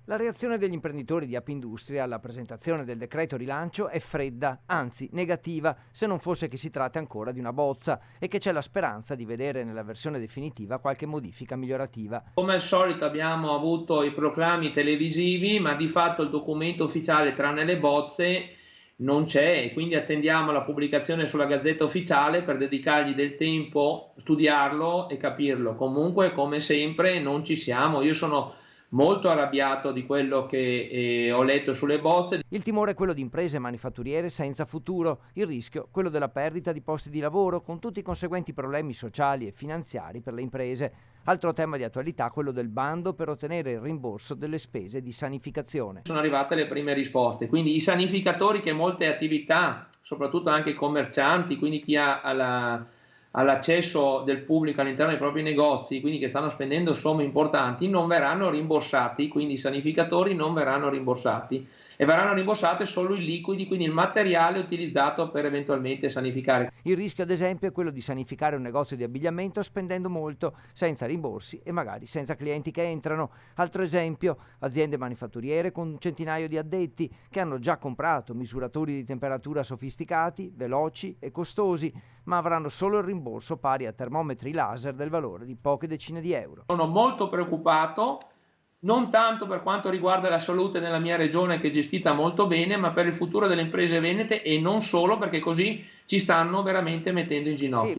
La reazione degli imprenditori di Apindustria alla presentazione del decreto rilancio è fredda, anzi negativa, se non fosse che si tratta ancora di una bozza e che c'è la speranza di vedere nella versione definitiva qualche modifica migliorativa. Come al solito abbiamo avuto i proclami televisivi, ma di fatto il documento ufficiale, tranne le bozze, non c'è, e quindi attendiamo la pubblicazione sulla Gazzetta Ufficiale per dedicargli del tempo, studiarlo e capirlo. Comunque, come sempre, non ci siamo. Io sono molto arrabbiato di quello che ho letto sulle bozze. Il timore è quello di imprese manifatturiere senza futuro, il rischio quello della perdita di posti di lavoro con tutti i conseguenti problemi sociali e finanziari per le imprese. Altro tema di attualità, quello del bando per ottenere il rimborso delle spese di sanificazione. Sono arrivate le prime risposte, quindi i sanificatori che molte attività, soprattutto anche i commercianti, quindi chi ha all'accesso del pubblico all'interno dei propri negozi, quindi che stanno spendendo somme importanti, non verranno rimborsati, quindi i sanificatori non verranno rimborsati e verranno rimborsate solo i liquidi, quindi il materiale utilizzato per eventualmente sanificare. Il rischio, ad esempio, è quello di sanificare un negozio di abbigliamento spendendo molto, senza rimborsi e magari senza clienti che entrano. Altro esempio, aziende manifatturiere con un centinaio di addetti che hanno già comprato misuratori di temperatura sofisticati, veloci e costosi, ma avranno solo il rimborso pari a termometri laser del valore di poche decine di euro. Sono molto preoccupato, non tanto per quanto riguarda la salute nella mia regione che è gestita molto bene, ma per il futuro delle imprese venete e non solo, perché così ci stanno veramente mettendo in ginocchio. Sì,